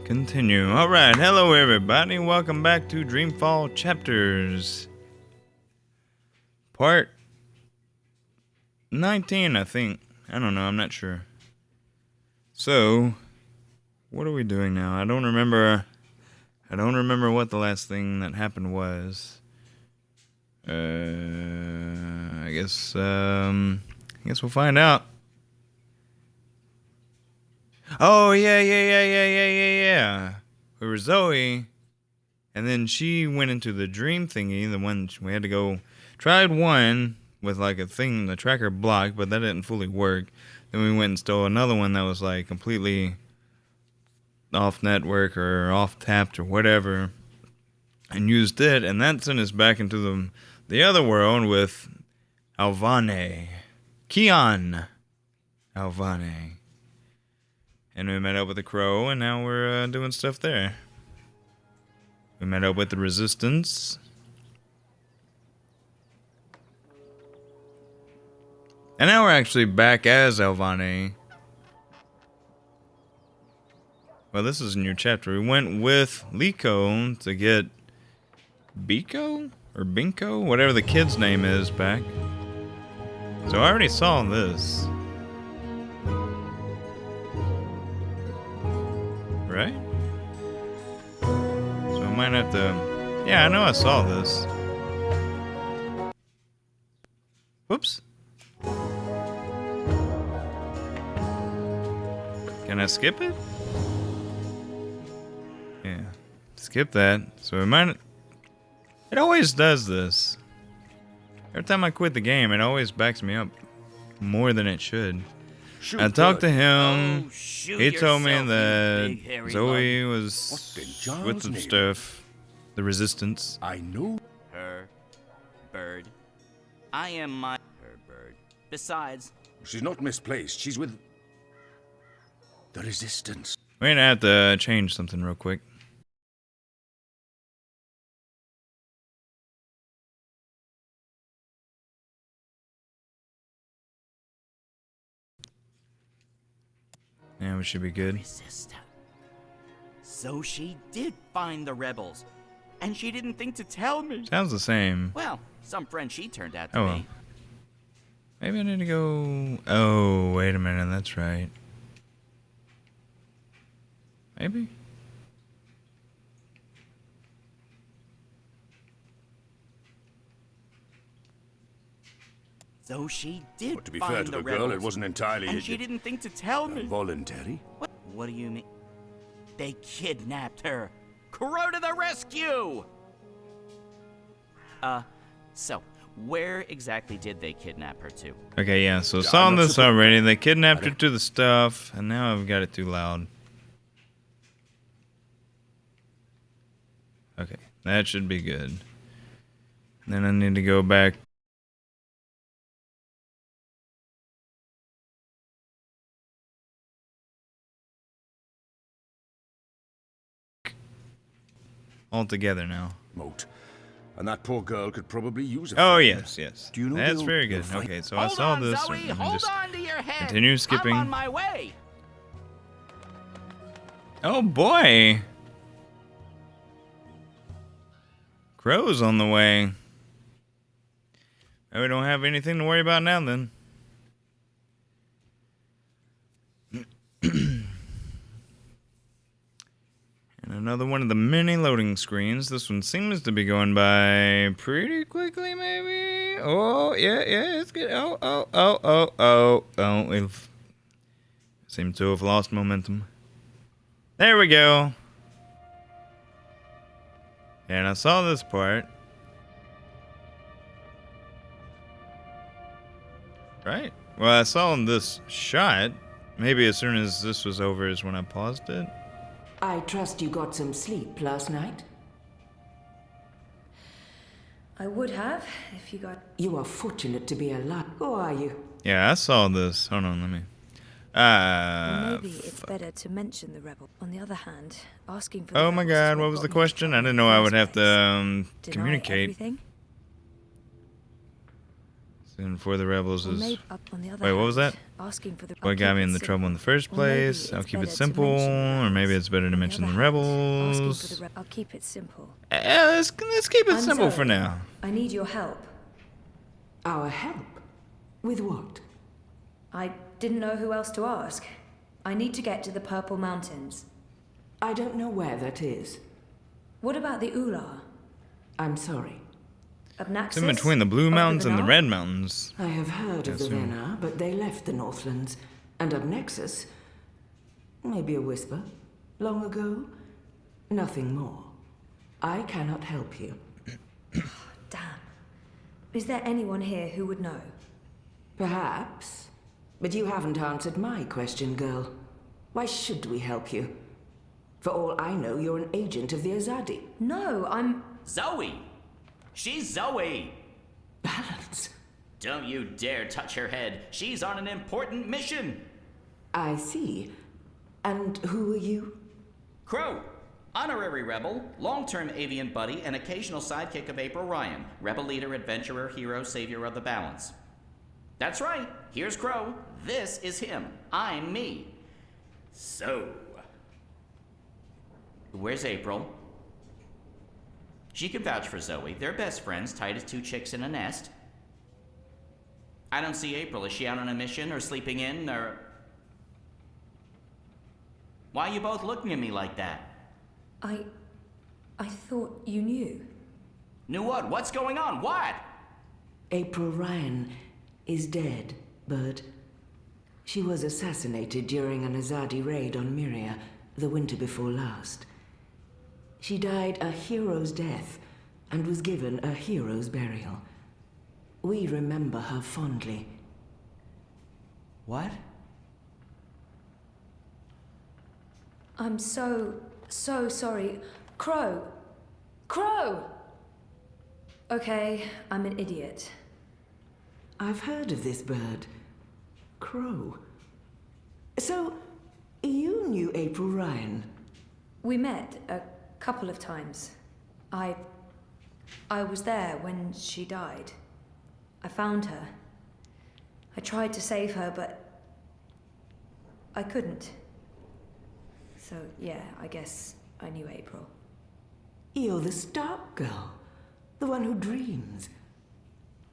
Continue. Alright, hello everybody. Welcome back to Dreamfall Chapters. Part 19, I think. I don't know, I'm not sure. So, what are we doing now? I don't remember what the last thing that happened was. I guess we'll find out. Oh, yeah. We were Zoe, and then she went into the dream thingy, the one we had to go. Tried one with like a thing, the tracker blocked, but that didn't fully work. Then we went and stole another one that was like completely off network or off tapped or whatever, and used it, and that sent us back into the other world with Keon Alvane. And we met up with the crow, and now we're doing stuff there. We met up with the resistance. And now we're actually back as Alvane. Well, this is a new chapter. We went with Liko to get Biko? Or Binko? Whatever the kid's name is back. So I already saw this. Right? So I might have to... Yeah, I know I saw this. Whoops. Can I skip it? Yeah. Skip that. So we might... It always does this. Every time I quit the game, it always backs me up more than it should. I talked to him. He told me that Zoe was with some stuff. The resistance. I know her bird. I am her bird. Besides, she's not misplaced. She's with the resistance. We're gonna have to change something real quick. Yeah, we should be good. Resist. So she did find the rebels, and she didn't think to tell me. Sounds the same. Well, some friend she turned out to Oh, be. well. Maybe I need to go... Oh, wait a minute, that's right. Maybe? So she did But to be find fair to the rebels, girl, it wasn't entirely and she didn't think to tell me. voluntary. What do you mean? They kidnapped her. Crow to the rescue! So, where exactly did they kidnap her to? Okay, yeah, so Yeah, saw I'm not this surprised. already. They kidnapped her to the stuff, and now I've got it too loud. Okay, that should be good. Then I need to go back. All together now. Moat. And that poor girl could probably use it. Oh, yes. Do you know That's they'll- very good. they'll fight- Okay, so I Hold saw on, this. Zoe, and hold just on to your head. continue skipping. I'm on my way. Oh, boy. Crow's on the way. We don't have anything to worry about now, then. And another one of the many loading screens. This one seems to be going by pretty quickly, maybe. Oh, yeah, it's good. Oh, we've seem to have lost momentum. There we go. And I saw this part. Right. Well, I saw this shot. Maybe as soon as this was over is when I paused it. I trust you got some sleep last night? I would have, if you got... You are fortunate to be alive. Who are you? Yeah, I saw this. Hold on, let me... Well, maybe it's better to mention the rebel. On the other hand, asking for... Oh my god, what was the question? I didn't know I would have to, communicate. Everything? And for the rebels Or is... maybe up on the other Wait, what was hand, that? Asking for the What got me in the trouble in the first Or maybe place? I'll it's keep it better to simple, mention the or maybe rebels. it's better to On the mention the other hand, asking rebels. for the I'll keep it simple. Let's keep it I'm simple for Zoe. now. I need your help. Our help? With what? I didn't know who else to ask. I need to get to the Purple Mountains. I don't know where that is. What about the Ular? I'm sorry. Obnaxis? It's in between the Blue Of Mountains and the Venar? Red Mountains. I have heard of the Yes, sir. Venar, but they left the Northlands. And Obnaxis? Maybe a whisper. Long ago? Nothing more. I cannot help you. Damn. Is there anyone here who would know? Perhaps. But you haven't answered my question, girl. Why should we help you? For all I know, you're an agent of the Azadi. No, I'm... Zoe! She's Zoe! Balance. Don't you dare touch her head. She's on an important mission. I see. And who are you? Crow, honorary rebel, long-term avian buddy, and occasional sidekick of April Ryan, rebel leader, adventurer, hero, savior of the balance. That's right. Here's Crow. This is him. I'm me. So, where's April? She can vouch for Zoe. They're best friends, tight as two chicks in a nest. I don't see April. Is she out on a mission or sleeping in or... Why are you both looking at me like that? I thought you knew. Knew what? What's going on? What? April Ryan is dead, Bird. She was assassinated during an Azadi raid on Myria the winter before last. She died a hero's death and was given a hero's burial. We remember her fondly. What? I'm so sorry. Crow! Crow! Okay, I'm an idiot. I've heard of this bird. Crow. So, you knew April Ryan? We met a couple of times. I was there when she died. I found her. I tried to save her, but I couldn't. So, yeah, I guess I knew April. You're the Stark girl. The one who dreams.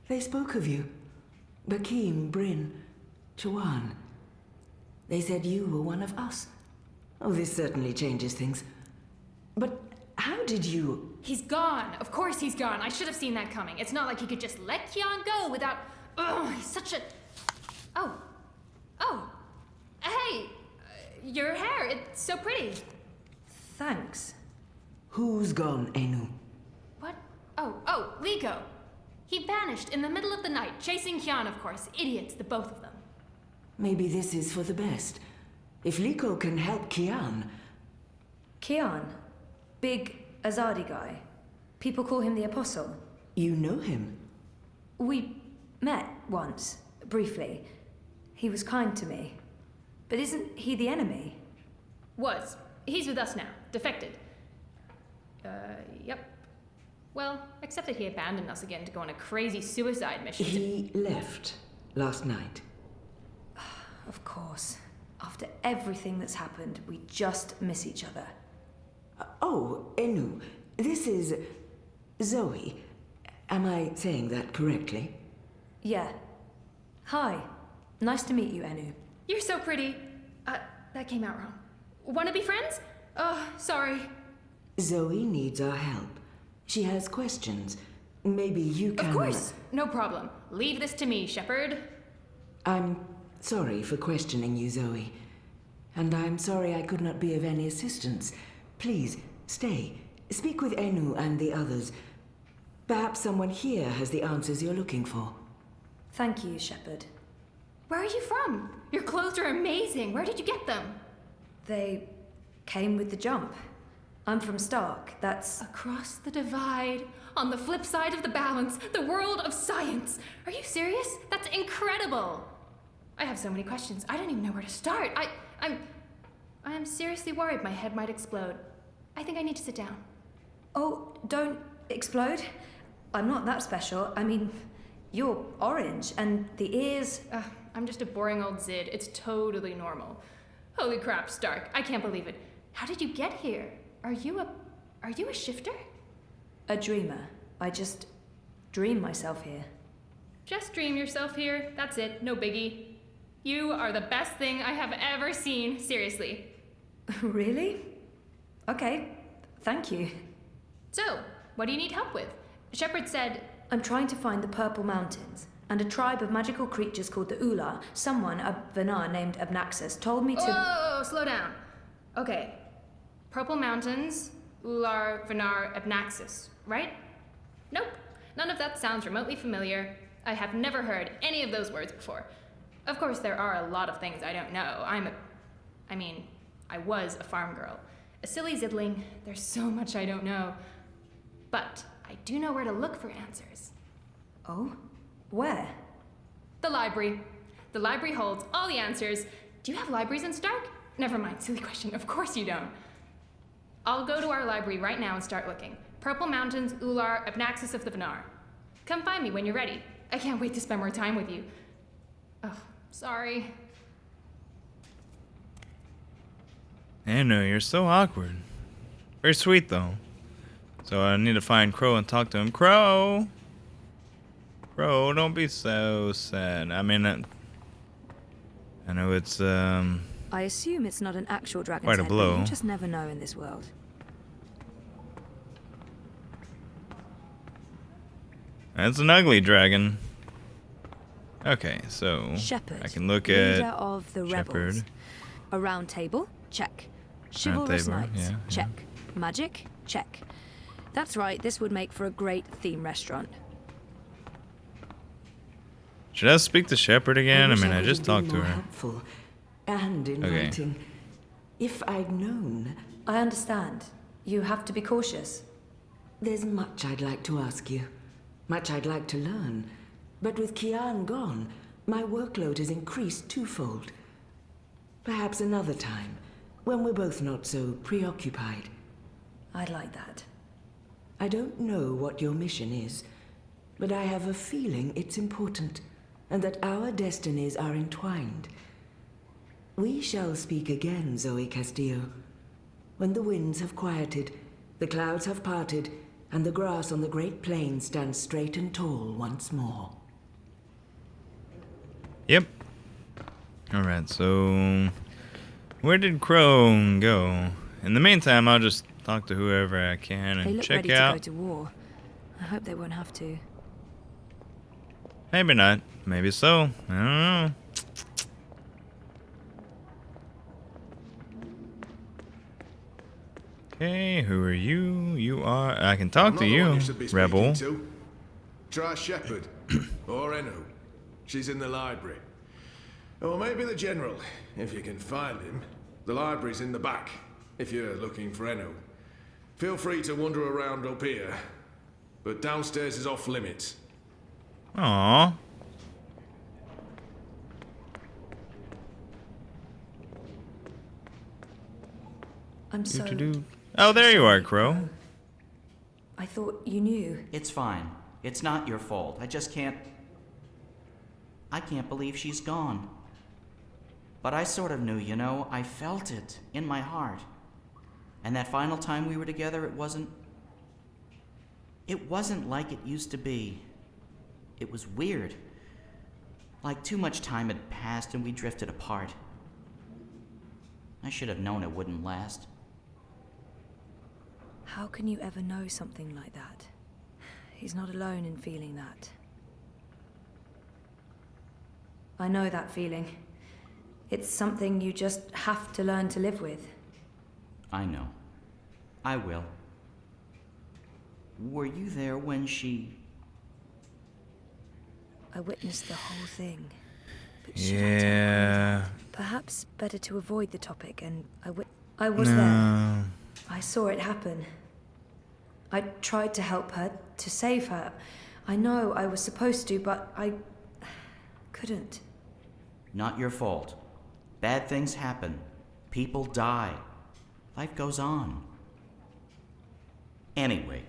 They spoke of you. Bakim, Bryn, Chawan. They said you were one of us. Oh, this certainly changes things. But how did you... He's gone. Of course he's gone. I should have seen that coming. It's not like he could just let Kian go without... Ugh, he's such a... Oh. Hey, your hair, it's so pretty. Thanks. Who's gone, Enu? What? Oh, Liko. He vanished in the middle of the night, chasing Kian, of course. Idiots, the both of them. Maybe this is for the best. If Liko can help Kian... Kian. Big Azadi guy. People call him the Apostle. You know him? We met once, briefly. He was kind to me. But isn't he the enemy? Was. He's with us now. Defected. Yep. Well, except that he abandoned us again to go on a crazy suicide mission. He left last night. Of course. After everything that's happened, we just miss each other. Oh, Enu, this is Zoe. Am I saying that correctly? Yeah. Hi. Nice to meet you, Enu. You're so pretty. That came out wrong. Wanna be friends? Oh, sorry. Zoe needs our help. She has questions. Maybe you can... Of course. No problem. Leave this to me, Shepard. I'm sorry for questioning you, Zoe. And I'm sorry I could not be of any assistance. Please, stay. Speak with Enu and the others. Perhaps someone here has the answers you're looking for. Thank you, Shepard. Where are you from? Your clothes are amazing. Where did you get them? They came with the jump. I'm from Stark. That's... Across the divide, on the flip side of the balance, the world of science. Are you serious? That's incredible. I have so many questions. I don't even know where to start. I'm seriously worried my head might explode. I think I need to sit down. Oh, don't explode. I'm not that special. I mean, You're orange, and the ears. I'm just a boring old Zid. It's totally normal. Holy crap, Stark. I can't believe it. How did you get here? Are you a shifter? A dreamer. I just dream myself here. Just dream yourself here. That's it. No biggie. You are the best thing I have ever seen. Seriously. Really? Okay, thank you. So, what do you need help with? Shepard said, I'm trying to find the Purple Mountains, and a tribe of magical creatures called the Ular. Someone, a Vanar named Abnaxus, told me to. Whoa, slow down. Okay. Purple Mountains, Ular, Vanar, Abnaxus, right? Nope. None of that sounds remotely familiar. I have never heard any of those words before. Of course, there are a lot of things I don't know. I was a farm girl. A silly zidling. There's so much I don't know. But I do know where to look for answers. Oh? Where? The library. The library holds all the answers. Do you have libraries in Stark? Never mind, silly question. Of course you don't. I'll go to our library right now and start looking. Purple Mountains, Ular, Abnaxus of the Vanar. Come find me when you're ready. I can't wait to spend more time with you. Oh, sorry. I know, you're so awkward. Very sweet, though. So I need to find Crow and talk to him. Crow! Crow, don't be so sad. I mean, I know it's, I assume it's not an actual dragon's quite a head, but blow. you just never know in this world. That's an ugly dragon. Okay, so Shepard, I can look leader at of the Shepard. rebels. A round table? Check. Chivalrous table, knights? yeah, yeah. Check. Magic? Check. That's right, this would make for a great theme restaurant. Should I speak to Shepard again? I wish mean, I could just have talked been to more her. helpful and inviting. If I'd known, I understand. You have to be cautious. there's much I'd like to ask you, much I'd like to learn. But with Kian gone, my workload has increased twofold. Perhaps another time, when we're both not so preoccupied. I'd like that. I don't know what your mission is, but I have a feeling it's important, and that our destinies are entwined. We shall speak again, Zoe Castillo. When the winds have quieted, the clouds have parted, and the grass on the Great Plain stands straight and tall once more. Yep. Alright, so where did Crow go? In the meantime, I'll just talk to whoever I can They and look check ready to go out. to war. I hope they won't have to. Maybe not. Maybe so. I don't know. Okay, who are you? You are. I can talk I'm to not the one you, should be Rebel. speaking to. Try Shepard. Or Eno. She's in the library. Or maybe the General, if you can find him. The library's in the back, if you're looking for Eno. Feel free to wander around up here, but downstairs is off limits. Aww. I'm so. Do-do-do. Oh, there you are, Crow. I thought you knew. It's fine. It's not your fault. I just can't. I can't believe she's gone. But I sort of knew, you know. I felt it in my heart. And that final time we were together, it wasn't like it used to be. It was weird. Like too much time had passed and we drifted apart. I should have known it wouldn't last. How can you ever know something like that? He's not alone in feeling that. I know that feeling. It's something you just have to learn to live with. I know. I will. Were you there when she... I witnessed the whole thing. But should I tell Yeah. Perhaps better to avoid the topic, and I was there. No. I saw it happen. I tried to help her, to save her. I know I was supposed to, but I couldn't. Not your fault. Bad things happen. People die. Life goes on. Anyway,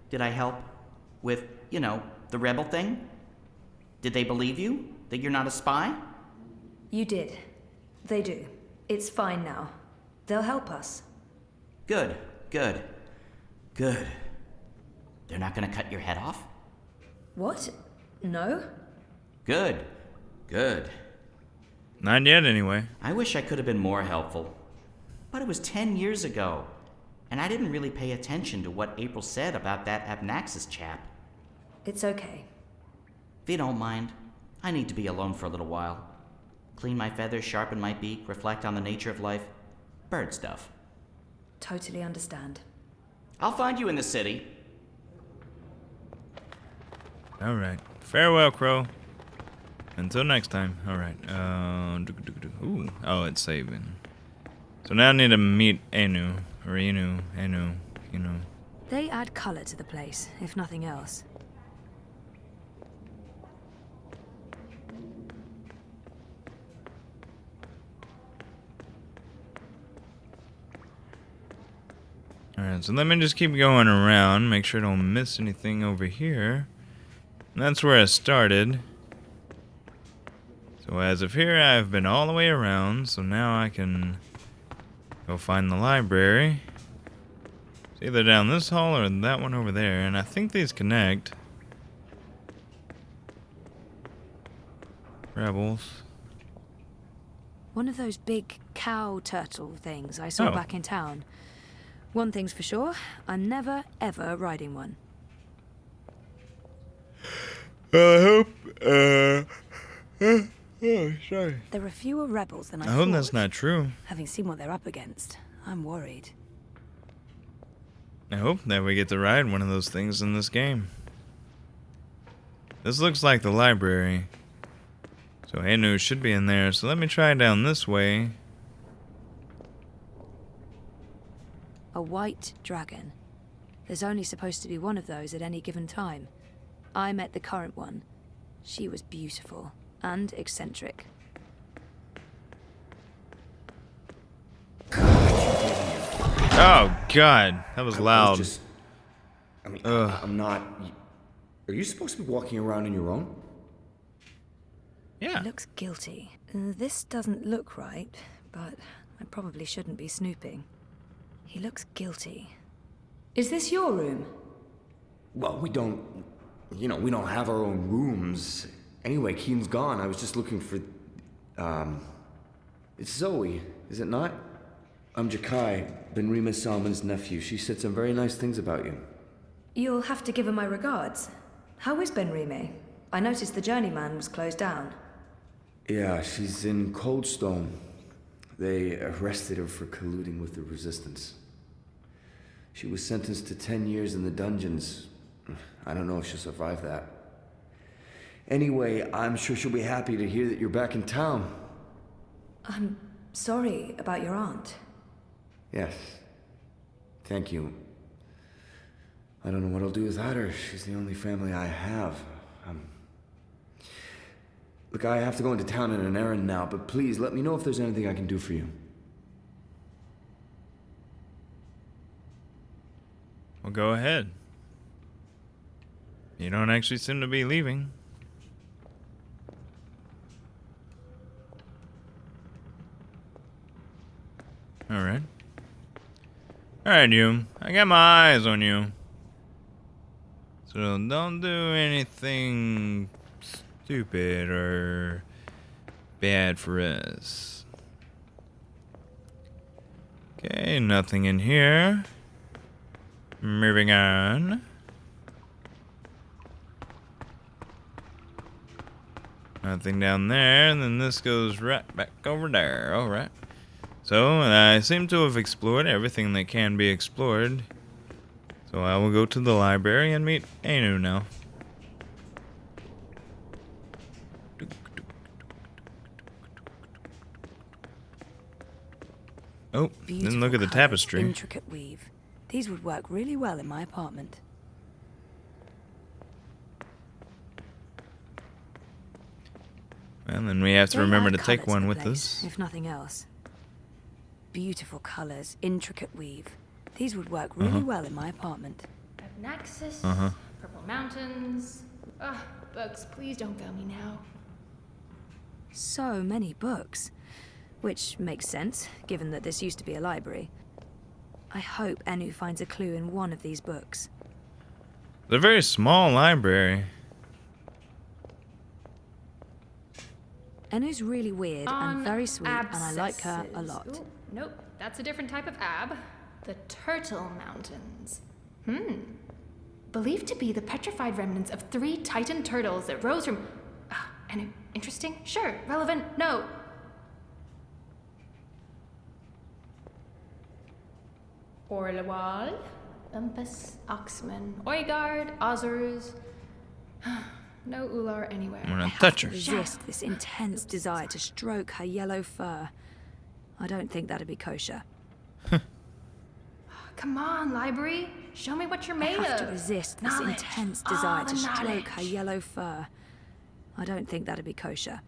did I help with, The rebel thing? Did they believe you? That you're not a spy? You did. They do. It's fine now. They'll help us. Good, good, good. They're not gonna cut your head off? What? No? Good, good. Not yet, anyway. I wish I could have been more helpful. But it was 10 years ago, and I didn't really pay attention to what April said about that Abnaxis chap. It's okay. If you don't mind, I need to be alone for a little while. Clean my feathers, sharpen my beak, reflect on the nature of life. Bird stuff. Totally understand. I'll find you in the city. All right. Farewell, Crow. Until next time. All right. Ooh. Oh, it's saving. So now I need to meet Anu. Or Inu. They add colour to the place, if nothing else. Alright, so let me just keep going around. Make sure I don't miss anything over here. And that's where I started. So as of here, I've been all the way around. So now I can go find the library. It's either down this hall or that one over there. And I think these connect. Rebels. One of those big cow turtle things I saw Oh. back in town. One thing's for sure, I'm never, ever riding one. I hope, oh, sorry. There are fewer rebels than I I thought. hope that's not true. Having seen what they're up against, I'm worried. I hope that we get to ride one of those things in this game. This looks like the library. So Anu should be in there, so let me try down this way. A white dragon. There's only supposed to be one of those at any given time. I met the current one. She was beautiful and eccentric. Oh god, that was loud. I'm not. Are you supposed to be walking around on your own? Yeah. He looks guilty. This doesn't look right, but I probably shouldn't be snooping. He looks guilty. Is this your room? Well, we don't have our own rooms. Anyway, Keen's gone. I was just looking for. It's Zoe, is it not? I'm Jakai, Ben-Rima Salman's nephew. She said some very nice things about you. You'll have to give her my regards. How is Ben-Rime? I noticed the Journeyman was closed down. Yeah, she's in Coldstone. They arrested her for colluding with the Resistance. She was sentenced to 10 years in the dungeons. I don't know if she'll survive that. Anyway, I'm sure she'll be happy to hear that you're back in town. I'm sorry about your aunt. Yes. Thank you. I don't know what I'll do without her. She's the only family I have. Look, I have to go into town on an errand now, but please let me know if there's anything I can do for you. Well, go ahead. You don't actually seem to be leaving. Alright. Alright, you. I got my eyes on you. So don't do anything stupid or bad for us. Okay, nothing in here. Moving on. Nothing down there, and then this goes right back over there. Alright. So, I seem to have explored everything that can be explored. So I will go to the library and meet Anu now. Oh, then look at the Beautiful tapestry. colours, intricate weave. These would work really well in my apartment. Well, then we have to They remember add to take colour to one the with place, us. if nothing else. Beautiful colours, intricate weave. These would work really well in my apartment. Abnaxis, Uh-huh. Purple Mountains, Ugh, books, please don't fail me now. So many books. Which makes sense, given that this used to be a library. I hope Enu finds a clue in one of these books. It's a very small library. Enu's really weird and very sweet, and I like her a abscesses. lot. Ooh, nope, that's a different type of ab. The Turtle Mountains. Believed to be the petrified remnants of 3 titan turtles that rose from... Enu, interesting? Sure. Relevant? No. Orlewal, Bumpus, Oxman, Oigard, Ozers. No Ular anywhere. I'm gonna touch her. Resist this intense desire to stroke her yellow fur. I don't think that'd be kosher. Come on, library. Show me what you're I made have of. to resist this Knowledge. intense All desire the to stroke knowledge. her yellow fur. I don't think that'd be kosher.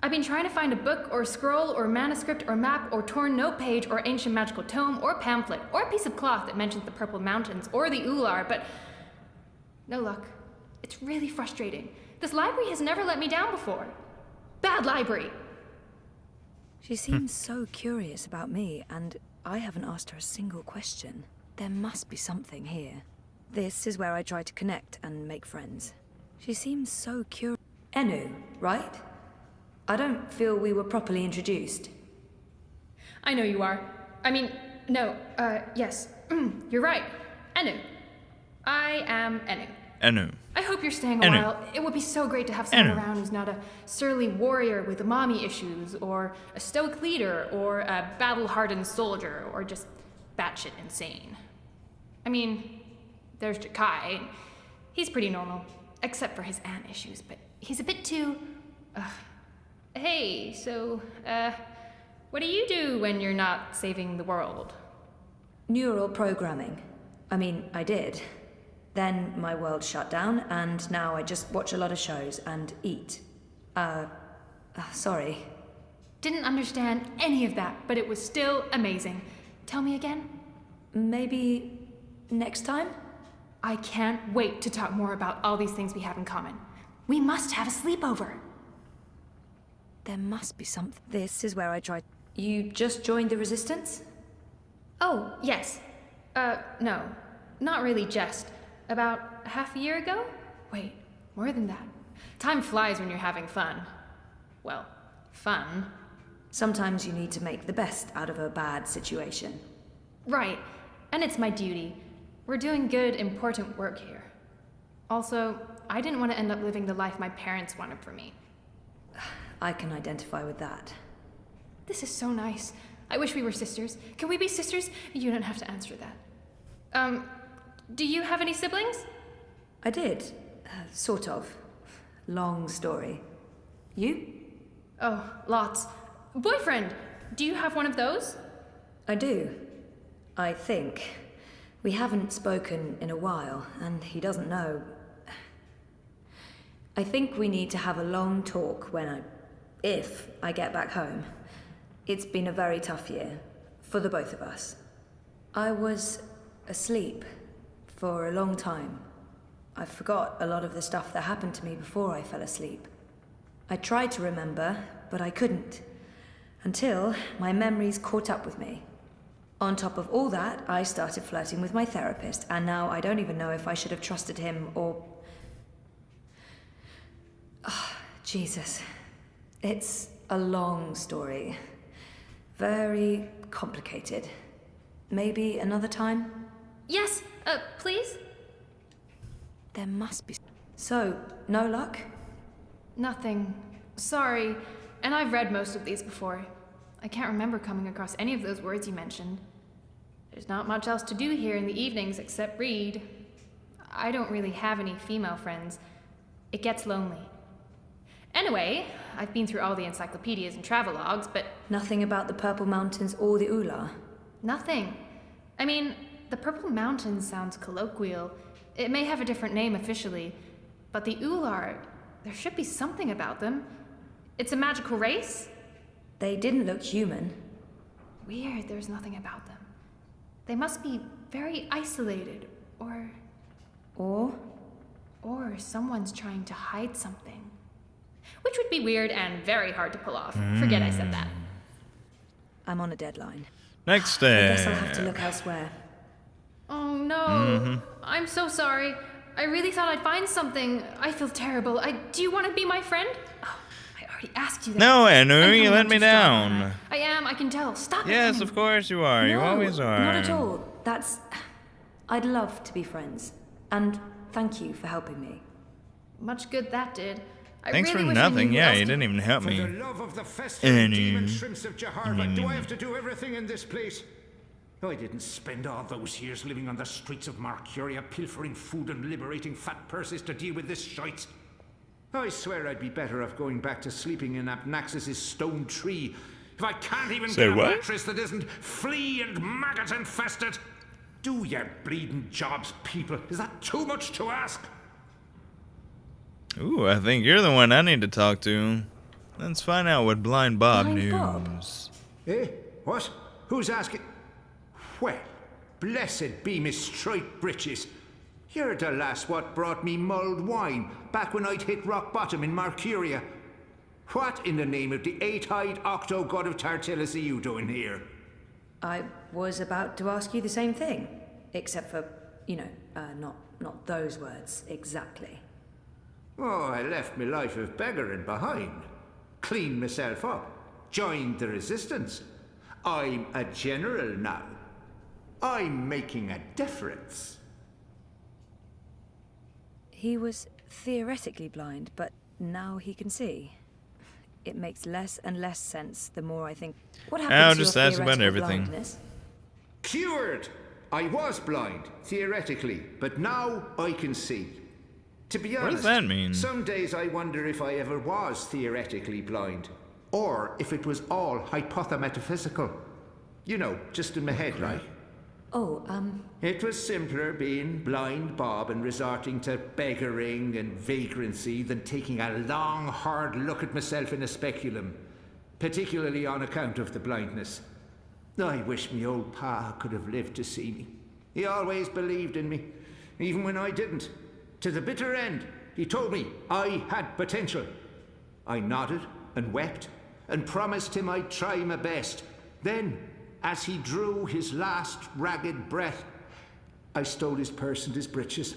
I've been trying to find a book or scroll or manuscript or map or torn note page or ancient magical tome or pamphlet or a piece of cloth that mentions the Purple Mountains or the Ular, but no luck. It's really frustrating. This library has never let me down before. Bad library. She seems so curious about me, and I haven't asked her a single question. There must be something here. This is where I try to connect and make friends. She seems so curious. Enu, right? I don't feel we were properly introduced. I know you are. I mean, no, yes. You're right. Enu. I am Enu. Enu. I hope you're staying a Enu. while. It would be so great to have someone Enu. around who's not a surly warrior with mommy issues, or a stoic leader, or a battle-hardened soldier, or just batshit insane. I mean, there's Jakai. He's pretty normal, except for his ant issues, but he's a bit too... Hey, so, what do you do when you're not saving the world? Neural programming. I mean, I did. Then my world shut down, and now I just watch a lot of shows and eat. Sorry. Didn't understand any of that, but it was still amazing. Tell me again? Maybe next time? I can't wait to talk more about all these things we have in common. We must have a sleepover. There must be something. This is where I try. You just joined the Resistance? Oh, yes. No. Not really just. About half a year ago? Wait, more than that. Time flies when you're having fun. Well, fun. Sometimes you need to make the best out of a bad situation. Right. And it's my duty. We're doing good, important work here. Also, I didn't want to end up living the life my parents wanted for me. I can identify with that. This is so nice. I wish we were sisters. Can we be sisters? You don't have to answer that. Do you have any siblings? I did. Sort of. Long story. You? Oh, lots. Boyfriend! Do you have one of those? I do. I think. We haven't spoken in a while, and he doesn't know. I think we need to have a long talk if I get back home. It's been a very tough year, for the both of us. I was asleep for a long time. I forgot a lot of the stuff that happened to me before I fell asleep. I tried to remember, but I couldn't. Until my memories caught up with me. On top of all that, I started flirting with my therapist, and now I don't even know if I should have trusted him or... Jesus. It's a long story. Very complicated. Maybe another time? Yes, please? There must be. So, no luck? Nothing. Sorry. And I've read most of these before. I can't remember coming across any of those words you mentioned. There's not much else to do here in the evenings except read. I don't really have any female friends. It gets lonely. Anyway, I've been through all the encyclopedias and travelogues, but Nothing about the Purple Mountains or the Ular? nothing. I mean, the Purple Mountains sounds colloquial. It may have a different name officially, but the Ular, there should be something about them. It's a magical race? They didn't look human. Weird, there's nothing about them. They must be very isolated, or Or? or or someone's trying to hide something. Which would be weird and very hard to pull off. Forget I said that. I'm on a deadline. Next I day. guess I'll have to look elsewhere. Oh no. I'm so sorry. I really thought I'd find something. I feel terrible. Do you want to be my friend? Oh, I already asked you that. No, I'm Anu, you coming let on me too strong, down. aren't I am, I can tell. Stop it. Yes, Anu. of course you are. You No, always are. not at all. I'd love to be friends. And thank you for helping me. Much good that did. I Thanks really for wish I knew nothing. who Yeah, else you to- didn't even help For the me. love of the festering demon Anu. shrimps of Jeharva, do I have to do everything in this place? I didn't spend all those years living on the streets of Marcuria, pilfering food and liberating fat purses to deal with this shite. I swear I'd be better off going back to sleeping in Abnaxus's stone tree if I can't even Say get a what? mattress that isn't flea and maggot infested. Do your bleeding jobs, people. Is that too much to ask? Ooh, I think you're the one I need to talk to. Let's find out what Blind Bob Blind news. Bob? Eh? What? Who's asking? Well, blessed be me striped breeches. You're the lass what brought me mulled wine back when I'd hit rock bottom in Marcuria. What in the name of the eight-eyed octo-god of Tartillus are you doing here? I was about to ask you the same thing. Except for, not those words exactly. Oh, I left me life of beggaring behind. Cleaned myself up. Joined the resistance. I'm a general now. I'm making a difference. He was theoretically blind, but now he can see. It makes less and less sense the more I think. What happened I'll to just your ask about theoretical everything. blindness? Cured! I was blind, theoretically, but now I can see. To be honest, What does that mean? some days I wonder if I ever was theoretically blind. Or if it was all hypothemetaphysical. You know, just in my head, like. Oh, It was simpler being blind Bob and resorting to beggaring and vagrancy than taking a long, hard look at myself in a speculum, particularly on account of the blindness. I wish me old pa could have lived to see me. He always believed in me, even when I didn't. To the bitter end, he told me I had potential. I nodded and wept and promised him I'd try my best. Then, as he drew his last ragged breath, I stole his purse and his breeches.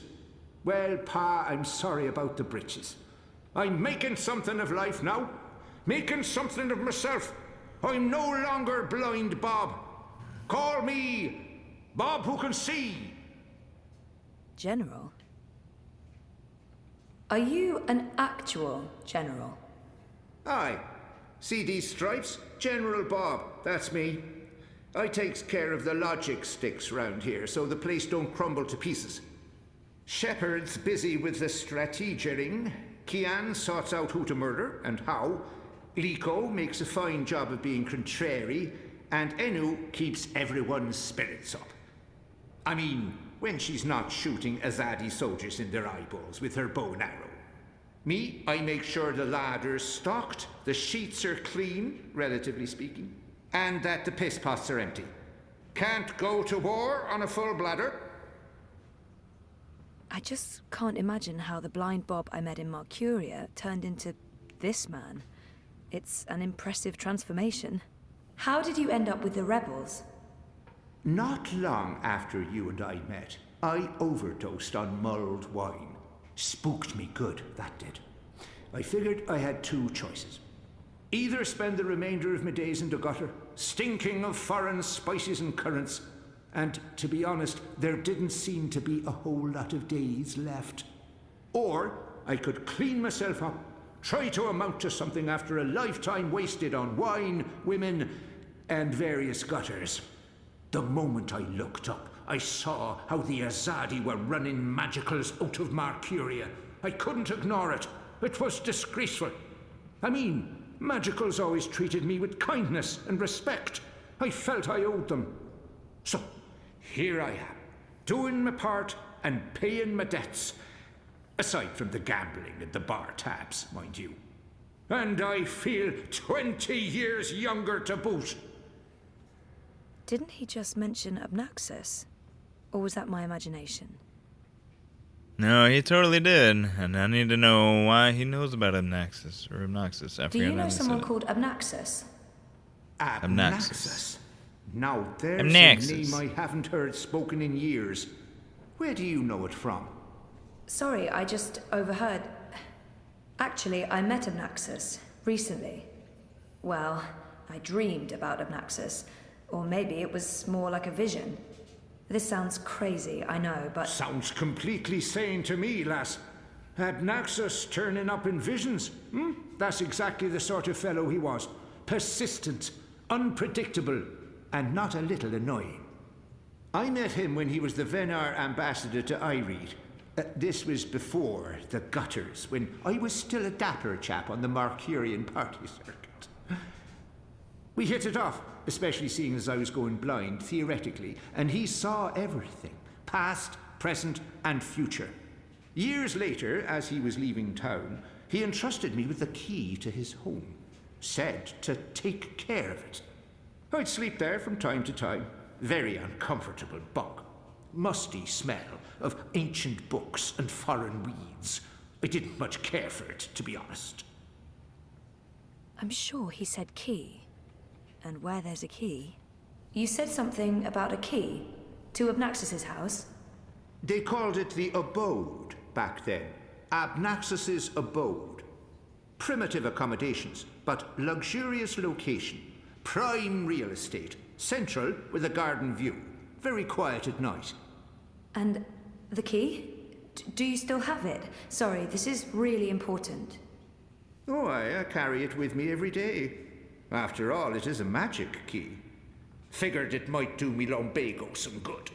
Well, Pa, I'm sorry about the breeches. I'm making something of life now. Making something of myself. I'm no longer blind Bob. Call me Bob who can see. General? Are you an actual general? Aye. See these stripes? General Bob, that's me. I takes care of the logic sticks round here so the place don't crumble to pieces. Shepard's busy with the strategering. Kian sorts out who to murder and how. Liko makes a fine job of being contrary. And Enu keeps everyone's spirits up. I mean, when she's not shooting Azadi soldiers in their eyeballs with her bow and arrow. Me, I make sure the larder's stocked, the sheets are clean, relatively speaking, and that the piss pots are empty. Can't go to war on a full bladder. I just can't imagine how the blind Bob I met in Marcuria turned into this man. It's an impressive transformation. How did you end up with the rebels? Not long after you and I met, I overdosed on mulled wine. Spooked me good, that did. I figured I had two choices. Either spend the remainder of my days in the gutter, stinking of foreign spices and currants, and to be honest, there didn't seem to be a whole lot of days left. Or I could clean myself up, try to amount to something after a lifetime wasted on wine, women, and various gutters. The moment I looked up, I saw how the Azadi were running magicals out of Marcuria. I couldn't ignore it. It was disgraceful. I mean, magicals always treated me with kindness and respect. I felt I owed them. So, here I am, doing my part and paying my debts. Aside from the gambling and the bar tabs, mind you. And I feel 20 years younger to boot. Didn't he just mention Abnaxus? Or was that my imagination? No, he totally did, and I need to know why he knows about Obnaxus or Obnoxus. I Do you forget how know they said someone it. called Obnaxus? Abnaxus. Now there's Obnaxus. a name I haven't heard spoken in years. Where do you know it from? Sorry, I just overheard. Actually, I met Obnaxus recently. Well, I dreamed about Obnaxus. Or maybe it was more like a vision. This sounds crazy, I know, but... Sounds completely sane to me, lass. Abnaxus turning up in visions. That's exactly the sort of fellow he was. Persistent, unpredictable, and not a little annoying. I met him when he was the Venar ambassador to Ireed. This was before the gutters, when I was still a dapper chap on the Markurian party circuit. We hit it off, especially seeing as I was going blind, theoretically, and he saw everything, past, present, and future. Years later, as he was leaving town, he entrusted me with the key to his home, said to take care of it. I'd sleep there from time to time. Very uncomfortable bunk. Musty smell of ancient books and foreign weeds. I didn't much care for it, to be honest. I'm sure he said key. And where there's a key... You said something about a key to Obnaxus's house? They called it the abode back then. Abnaxus's abode. Primitive accommodations, but luxurious location. Prime real estate. Central with a garden view. Very quiet at night. And the key? Do you still have it? Sorry, this is really important. Oh, I carry it with me every day. After all, it is a magic key. Figured it might do me lumbago some good.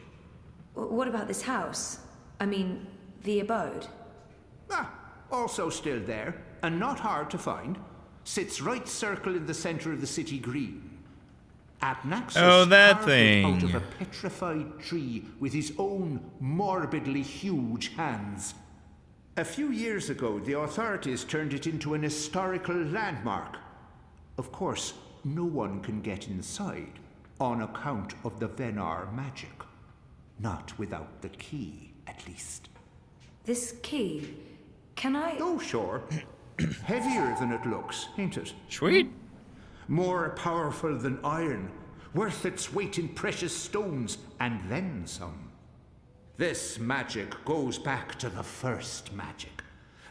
What about this house? I mean, the abode? Also still there, and not hard to find. Sits right circle in the center of the city green. Abnaxus Oh, that carved it out thing. of a petrified tree with his own morbidly huge hands. A few years ago, the authorities turned it into an historical landmark. Of course, no one can get inside, on account of the Venar magic. Not without the key, at least. This key, can I... Oh, sure. Heavier than it looks, ain't it? Sweet. More powerful than iron, worth its weight in precious stones, and then some. This magic goes back to the first magic.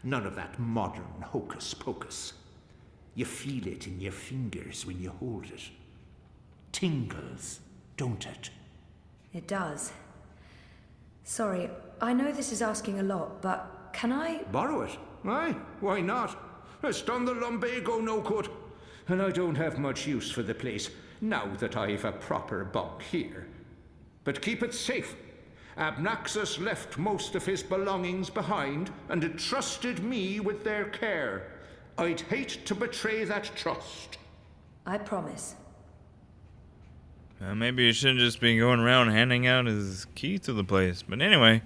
None of that modern hocus pocus. You feel it in your fingers when you hold it. Tingles, don't it? It does. Sorry, I know this is asking a lot, but can I... Borrow it? Aye, why not? It's done the lumbago no good. And I don't have much use for the place, now that I've a proper bunk here. But keep it safe. Abnaxus left most of his belongings behind and entrusted me with their care. I'd hate to betray that trust. I promise. Maybe you shouldn't just be going around handing out his key to the place. But anyway,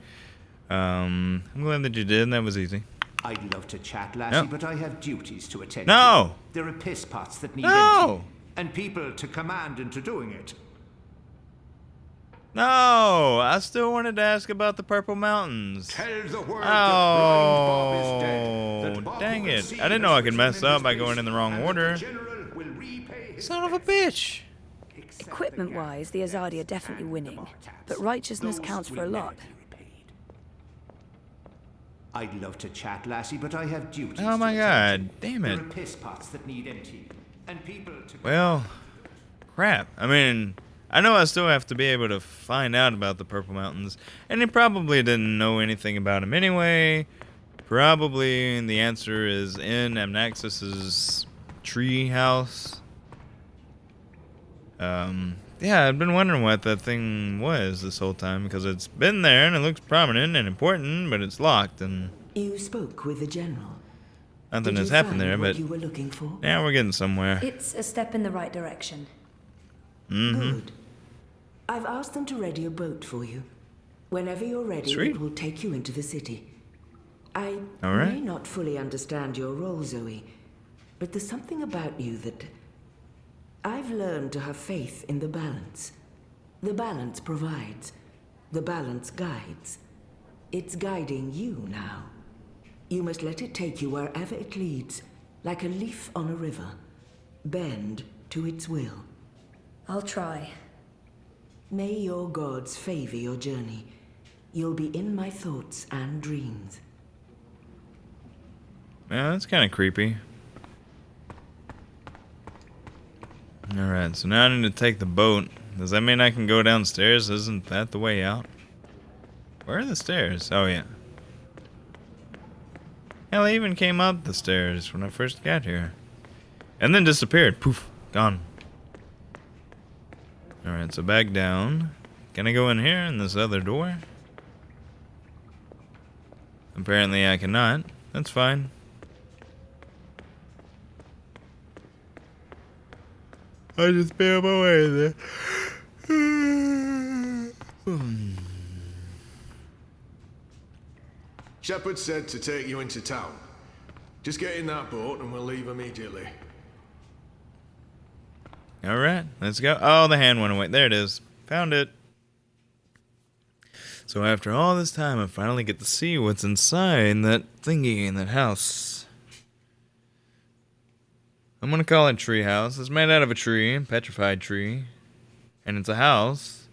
I'm glad that you did. That was easy. I'd love to chat, lassie, No. but I have duties to attend No. to. There are piss pots that need No. emptying, and people to command into doing it. No, I still wanted to ask about the Purple Mountains. Tell the world that blind Bob is dead. Oh, That Bob dang who it. can see I didn't know I has could risen mess in up his by place, going in the wrong and that order. the general will repay his Son of a debts. bitch. Except the Equipment-wise, the Azadi are definitely and the winning. bar tabs. But righteousness Those counts for will a never lot. be repaid. I'd love to chat, lassie, but I have duties. Oh my to god, attend to. damn There it. are piss pots that need emptying, and people to Well, crap. I mean, I know I still have to be able to find out about the Purple Mountains, and he probably didn't know anything about him anyway. Probably the answer is in Amnaxus's tree house. Yeah, I've been wondering what that thing was this whole time, because it's been there and it looks prominent and important, but it's locked and You spoke with the general. nothing Did has you happened find there, what but you were looking for? yeah, we're getting somewhere. It's a step in the right direction. Good. I've asked them to ready a boat for you. Whenever you're ready, Sweet. it will take you into the city. I All right. may not fully understand your role, Zoe, but there's something about you that I've learned to have faith in the balance. The balance provides. The balance guides. It's guiding you now. You must let it take you wherever it leads, like a leaf on a river. Bend to its will. I'll try. May your gods favor your journey. You'll be in my thoughts and dreams. Yeah, that's kind of creepy. Alright, so now I need to take the boat. Does that mean I can go downstairs? Isn't that the way out? Where are the stairs? Oh, yeah. Hell, I even came up the stairs when I first got here. And then disappeared. Poof. Gone. Alright, so back down. Can I go in here in this other door? Apparently I cannot. That's fine. I just bailed my way there. Shepard said to take you into town. Just get in that boat and we'll leave immediately. Alright, let's go. Oh, the hand went away. There it is. Found it. So after all this time, I finally get to see what's inside that thingy in that house. I'm gonna call it tree house. It's made out of a tree, a petrified tree. And it's a house.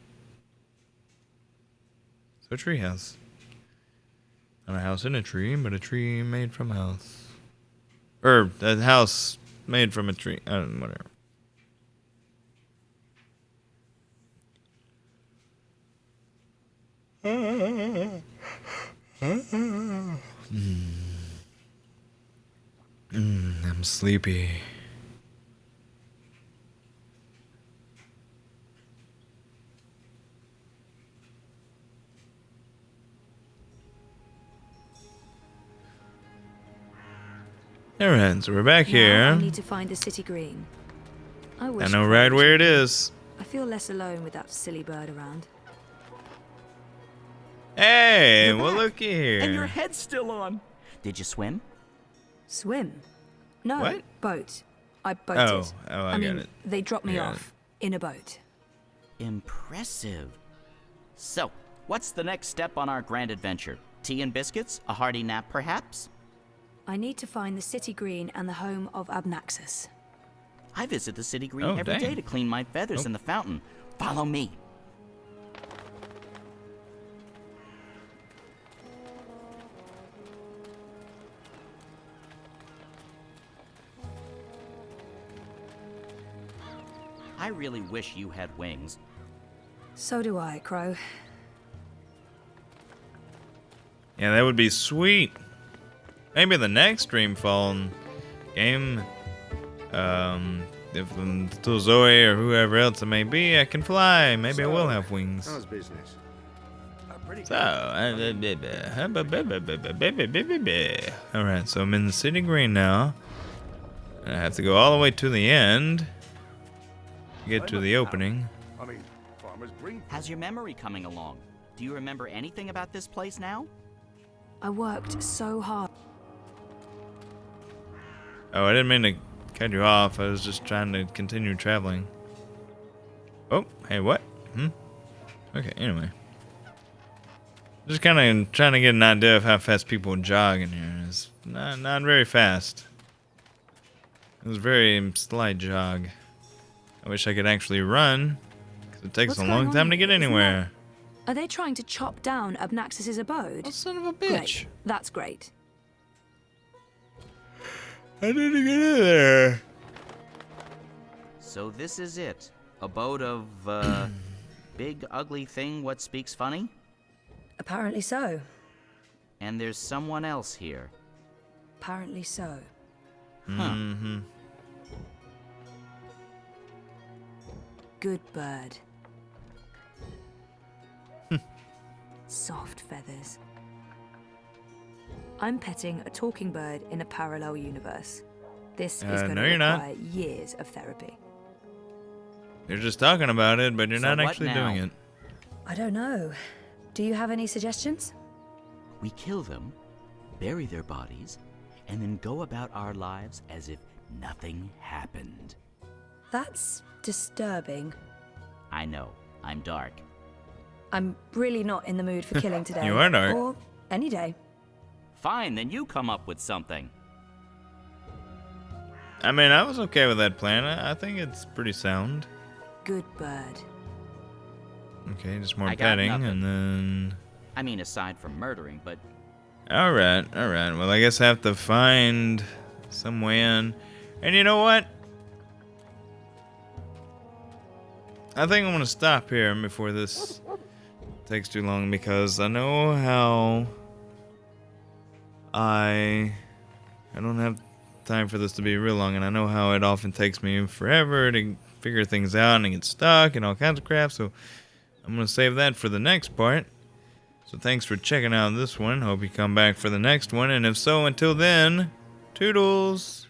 So a tree house. Not a house in a tree, but a tree made from a house. Or a house made from a tree. Whatever. I'm sleepy. Alright, so we're back Now I here. need to find the city green. I wish I know Crow right was where with it me. is. I feel less alone with that silly bird around. Hey, You're well back. looky here. And your head's still on. Did you swim? Swim? No, What? boat. I boated. Oh, I I got mean, it. they dropped me I got off in a boat. Impressive. So, what's the next step on our grand adventure? Tea and biscuits? A hearty nap, perhaps? I need to find the city green and the home of Abnaxus. I visit the city green Oh, every day dang. to clean my feathers Oh. in the fountain. Follow me. I really wish you had wings. So do I, Crow. Yeah, that would be sweet. Maybe the next Dreamfall game, if until Zoe or whoever else it may be, I can fly. Maybe I will have wings. How's business? So, alright, so I'm in the city green now. And I have to go all the way to the end to get to the opening. I mean, farmers bring. How's your memory coming along? Do you remember anything about this place now? I worked so hard. Oh, I didn't mean to cut you off. I was just trying to continue traveling. Oh, hey, what? Okay, anyway. Just kind of trying to get an idea of how fast people jog in here. It's not very fast. It was a very slight jog. I wish I could actually run, because it takes What's a going long on time to here? get Isn't anywhere. Are they trying to chop down Abnaxus's abode? Oh, son of a Great. bitch. That's great. I need to get in there. So this is it. Abode of, big ugly thing what speaks funny? Apparently so. And there's someone else here. Apparently so. Mm-hmm. Good bird. Soft feathers. I'm petting a talking bird in a parallel universe. This is going no, to you're not. require years of therapy. You're just talking about it, but you're So not what actually now? doing it. I don't know. Do you have any suggestions? We kill them, bury their bodies, and then go about our lives as if nothing happened. That's disturbing. I know, I'm dark. I'm really not in the mood for killing today. You are dark. Or Any day. Fine, then you come up with something. I mean, I was okay with that plan. I think it's pretty sound. Good bird. Okay, just more I got petting, nothing. and then... I mean, aside from murdering, but Alright. Well, I guess I have to find some way in. And you know what? I think I'm gonna stop here before this takes too long, because I know how I don't have time for this to be real long, and I know how it often takes me forever to figure things out and get stuck and all kinds of crap, so I'm gonna save that for the next part. So thanks for checking out this one. Hope you come back for the next one, and if so, until then, toodles!